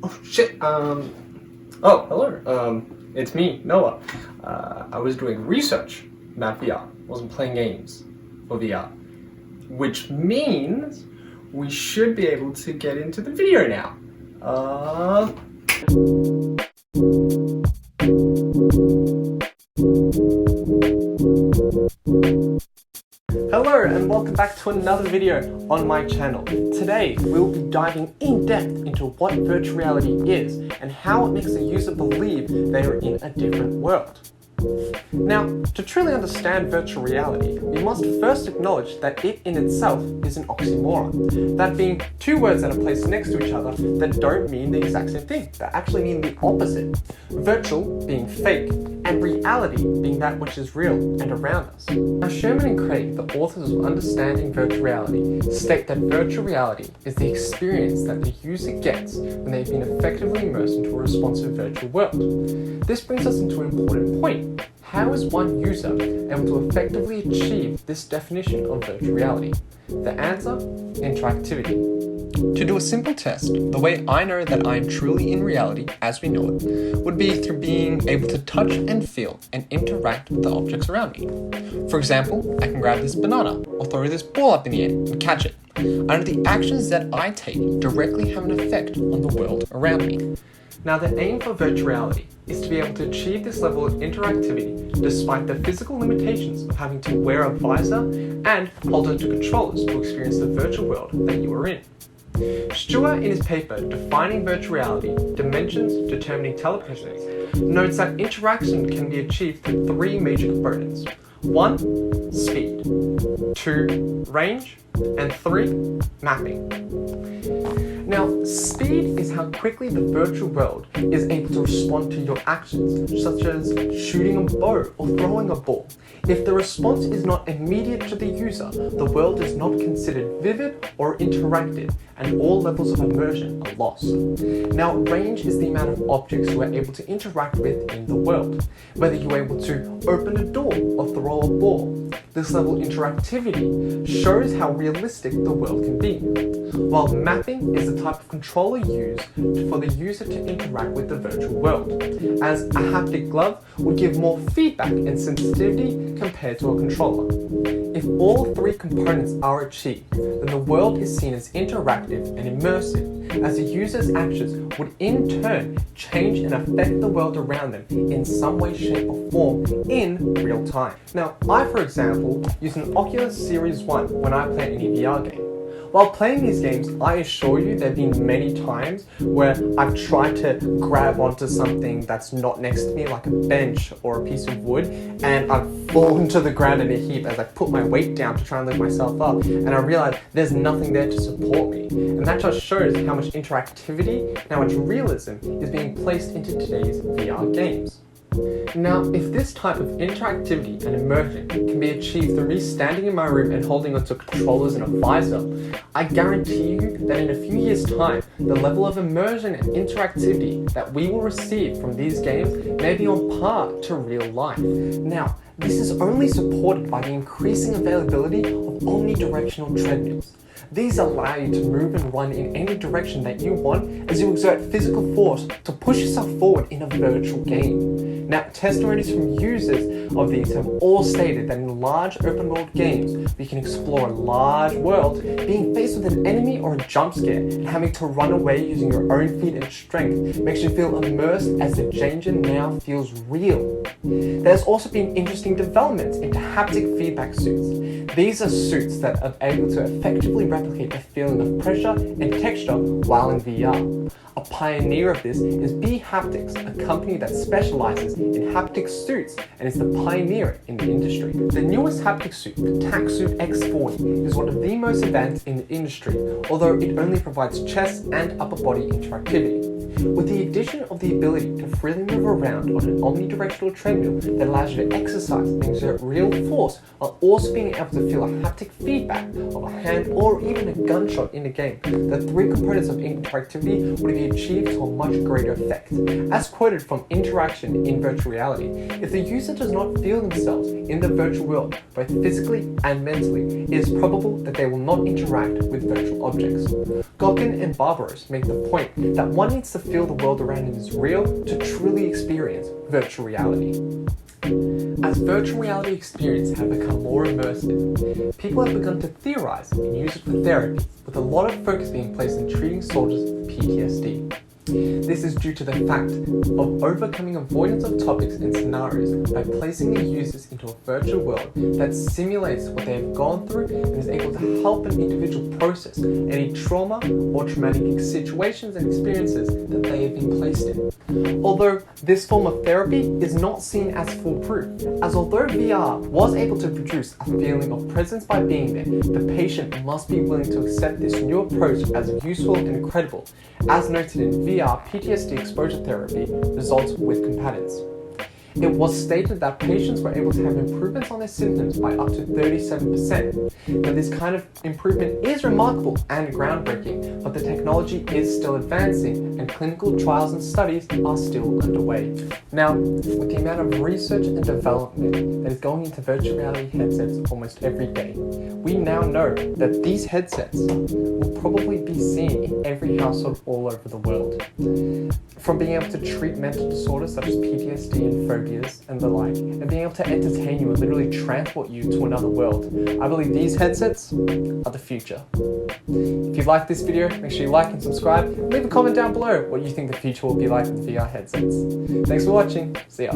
Oh shit, oh, hello, it's me, Noah. I was doing research about VR, wasn't playing games for VR. Which means we should be able to get into the video now. Hello and welcome back to another video on my channel. Today we'll be diving in depth into what virtual reality is and how it makes the user believe they are in a different world. Now, to truly understand virtual reality, we must first acknowledge that it in itself is an oxymoron. That being two words that are placed next to each other that don't mean the exact same thing, that actually mean the opposite. Virtual being fake, and reality being that which is real and around us. Now, Sherman and Craig, the authors of Understanding Virtual Reality, state that virtual reality is the experience that the user gets when they've been effectively immersed into a responsive virtual world. This brings us into an important point. How is one user able to effectively achieve this definition of virtual reality? The answer? Interactivity. To do a simple test, the way I know that I am truly in reality, as we know it, would be through being able to touch and feel and interact with the objects around me. For example, I can grab this banana or throw this ball up in the air and catch it. I know the actions that I take directly have an effect on the world around me. Now, the aim for virtual reality is to be able to achieve this level of interactivity despite the physical limitations of having to wear a visor and hold onto controllers to experience the virtual world that you are in. Stewart, in his paper Defining Virtual Reality, Dimensions Determining Telepresence, notes that interaction can be achieved through three major components. 1. Speed. 2. Range. And 3. Mapping. Now, speed is how quickly the virtual world is able to respond to your actions, such as shooting a bow or throwing a ball. If the response is not immediate to the user, the world is not considered vivid or interactive, and all levels of immersion are lost. Now, range is the amount of objects you are able to interact with in the world, whether you are able to open a door or throw a ball. This level of interactivity shows how realistic the world can be, while mapping is the type of controller used for the user to interact with the virtual world, as a haptic glove would give more feedback and sensitivity compared to a controller. If all three components are achieved, then the world is seen as interactive and immersive, as the user's actions would in turn change and affect the world around them in some way, shape or form in real time. Now, I, for example, use an Oculus Series 1 when I play any VR game. While playing these games, I assure you there have been many times where I've tried to grab onto something that's not next to me, like a bench or a piece of wood, and I've fallen to the ground in a heap as I put my weight down to try and lift myself up, and I realize there's nothing there to support me. And that just shows how much interactivity, how much realism is being placed into today's VR games. Now, if this type of interactivity and immersion can be achieved through me standing in my room and holding onto controllers and a visor, I guarantee you that in a few years' time, the level of immersion and interactivity that we will receive from these games may be on par to real life. Now, this is only supported by the increasing availability of omnidirectional treadmills. These allow you to move and run in any direction that you want as you exert physical force to push yourself forward in a virtual game. Now, testimonies from users of these have all stated that in large open world games, we can explore a large world, being faced with an enemy or a jump scare and having to run away using your own feet and strength makes you feel immersed as the danger now feels real. There's also been interesting developments into haptic feedback suits. These are suits that are able to effectively replicate the feeling of pressure and texture while in VR. A pioneer of this is B-Haptics, a company that specializes in haptic suits and is the pioneer in the industry. The newest haptic suit, the TAC-Suit X40, is one of the most advanced in the industry, although it only provides chest and upper body interactivity. With the addition of the ability to freely move around on an omnidirectional treadmill that allows you to exercise and exert real force while also being able to feel a haptic feedback of a hand or even a gunshot in the game, the three components of interactivity would be achieved to a much greater effect. As quoted from Interaction in Virtual Reality, if the user does not feel themselves in the virtual world, both physically and mentally, it is probable that they will not interact with virtual objects. Gahm and Barbaros make the point that one needs to feel the world around him is real to truly experience virtual reality. As virtual reality experiences have become more immersive, people have begun to theorize and use it for therapy, with a lot of focus being placed on treating soldiers with PTSD. This is due to the fact of overcoming avoidance of topics and scenarios by placing the users into a virtual world that simulates what they have gone through and is able to help an individual process any trauma or traumatic situations and experiences that they have been placed in. Although this form of therapy is not seen as foolproof, as although VR was able to produce a feeling of presence by being there, the patient must be willing to accept this new approach as useful and credible. As noted in VR, PTSD exposure therapy results with combatants. It was stated that patients were able to have improvements on their symptoms by up to 37%. Now, this kind of improvement is remarkable and groundbreaking, but the technology is still advancing and clinical trials and studies are still underway. Now, with the amount of research and development that is going into virtual reality headsets almost every day, we now know that these headsets will probably be seen in every household all over the world. From being able to treat mental disorders such as PTSD and phobias and the like, and being able to entertain you and literally transport you to another world, I believe these headsets are the future. If you liked this video, make sure you like and subscribe. Leave a comment down below what you think the future will be like with VR headsets. Thanks for watching. See ya.